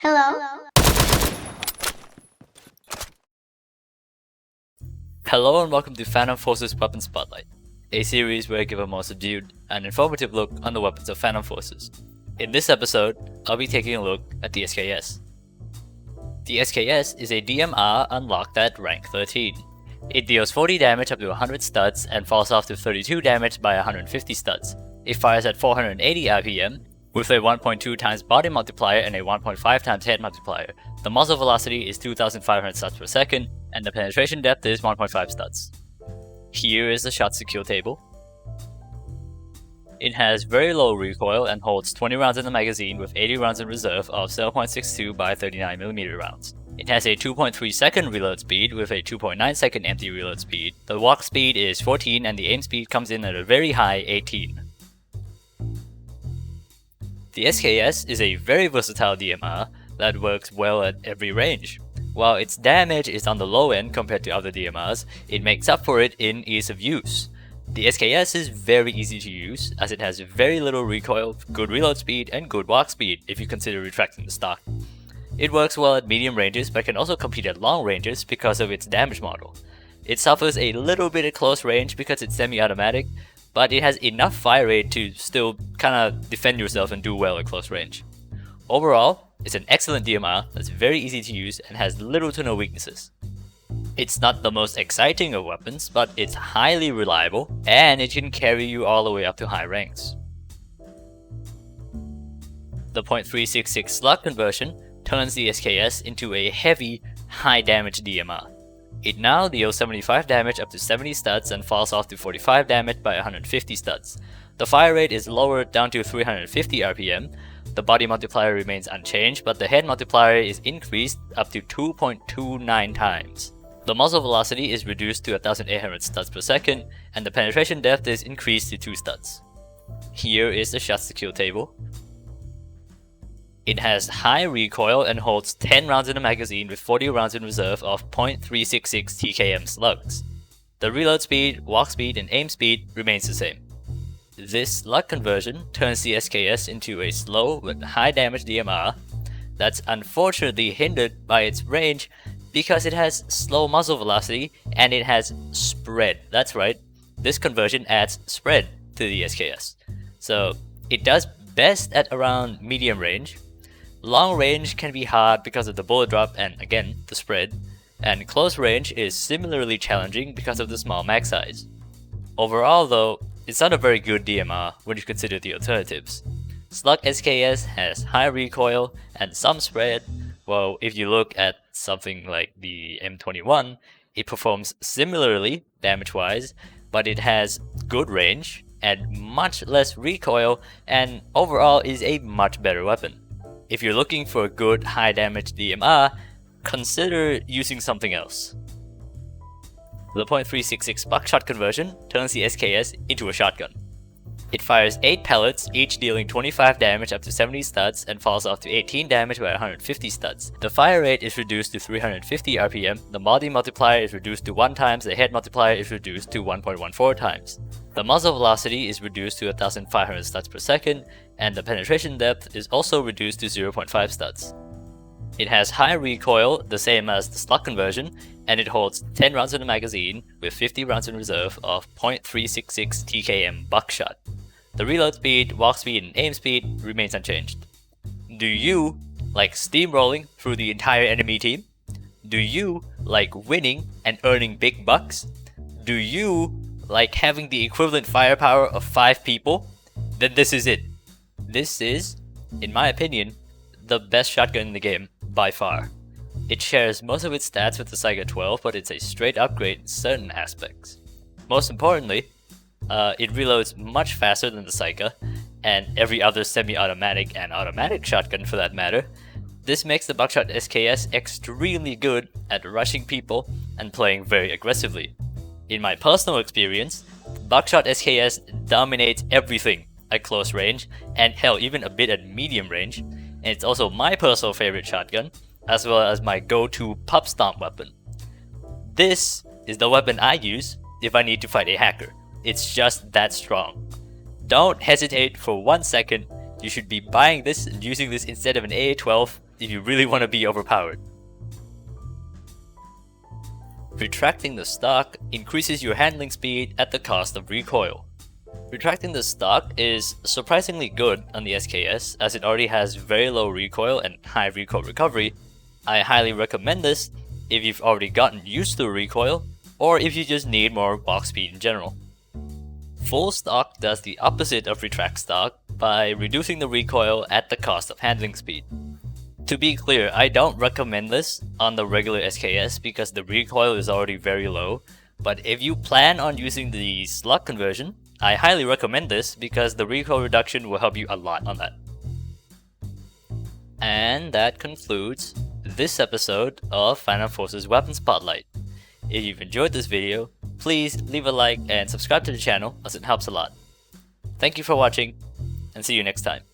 Hello? Hello and welcome to Phantom Forces Weapon Spotlight, a series where I give a more subdued and informative look on the weapons of Phantom Forces. In this episode, I'll be taking a look at the SKS. The SKS is a DMR unlocked at rank 13. It deals 40 damage up to 100 studs and falls off to 32 damage by 150 studs. It fires at 480 RPM with a 1.2 times body multiplier and a 1.5 times head multiplier. The muzzle velocity is 2500 studs per second and the penetration depth is 1.5 studs. Here is the shot skill table. It has very low recoil and holds 20 rounds in the magazine with 80 rounds in reserve of 7.62 by 39mm rounds. It has a 2.3 second reload speed with a 2.9 second empty reload speed. The walk speed is 14 and the aim speed comes in at a very high 18. The SKS is a very versatile DMR that works well at every range. While its damage is on the low end compared to other DMRs, it makes up for it in ease of use. The SKS is very easy to use as it has very little recoil, good reload speed, and good walk speed if you consider retracting the stock. It works well at medium ranges but can also compete at long ranges because of its damage model. It suffers a little bit at close range because it's semi-automatic, but it has enough fire rate to still kinda defend yourself and do well at close range. Overall, it's an excellent DMR that's very easy to use and has little to no weaknesses. It's not the most exciting of weapons, but it's highly reliable and it can carry you all the way up to high ranks. The .366 slug conversion turns the SKS into a heavy, high damage DMR. It now deals 75 damage up to 70 studs and falls off to 45 damage by 150 studs. The fire rate is lowered down to 350 RPM. The body multiplier remains unchanged, but the head multiplier is increased up to 2.29 times. The muzzle velocity is reduced to 1800 studs per second, and the penetration depth is increased to 2 studs. Here is the shot skill table. It has high recoil and holds 10 rounds in the magazine with 40 rounds in reserve of .366 TKM slugs. The reload speed, walk speed, and aim speed remains the same. This slug conversion turns the SKS into a slow but high damage DMR that's unfortunately hindered by its range because it has slow muzzle velocity and it has spread. That's right, this conversion adds spread to the SKS. So it does best at around medium range. Long range can be hard because of the bullet drop and again, the spread, and close range is similarly challenging because of the small mag size. Overall though, it's not a very good DMR when you consider the alternatives. Slug SKS has high recoil and some spread, while if you look at something like the M21, it performs similarly damage-wise, but it has good range and much less recoil and overall is a much better weapon. If you're looking for a good high damage DMR, consider using something else. The .366 Buckshot conversion turns the SKS into a shotgun. It fires 8 pellets, each dealing 25 damage up to 70 studs and falls off to 18 damage by 150 studs. The fire rate is reduced to 350 RPM, the body multiplier is reduced to 1 times, the head multiplier is reduced to 1.14 times. The muzzle velocity is reduced to 1500 studs per second, and the penetration depth is also reduced to 0.5 studs. It has high recoil, the same as the slug conversion, and it holds 10 rounds in the magazine with 50 rounds in reserve of .366 TKM Buckshot. The reload speed, walk speed, and aim speed remains unchanged. Do you like steamrolling through the entire enemy team? Do you like winning and earning big bucks? Do you like having the equivalent firepower of 5 people? Then this is it. This is, in my opinion, the best shotgun in the game by far. It shares most of its stats with the Saiga 12, but it's a straight upgrade in certain aspects. Most importantly, it reloads much faster than the Saiga, and every other semi-automatic and automatic shotgun for that matter. This makes the Buckshot SKS extremely good at rushing people and playing very aggressively. In my personal experience, Buckshot SKS dominates everything at close range, and hell, even a bit at medium range, and it's also my personal favorite shotgun, as well as my go-to pub stomp weapon. This is the weapon I use if I need to fight a hacker. It's just that strong. Don't hesitate for 1 second You should be buying this and using this instead of an AA-12 if you really want to be overpowered. Retracting the stock increases your handling speed at the cost of recoil. Retracting the stock is surprisingly good on the SKS as it already has very low recoil and high recoil recovery. I highly recommend this if you've already gotten used to recoil or if you just need more box speed in general. Full stock does the opposite of retract stock by reducing the recoil at the cost of handling speed. To be clear, I don't recommend this on the regular SKS because the recoil is already very low, but if you plan on using the slug conversion, I highly recommend this because the recoil reduction will help you a lot on that. And that concludes this episode of Final Forces Weapon Spotlight. If you've enjoyed this video, please leave a like and subscribe to the channel as it helps a lot. Thank you for watching, and see you next time.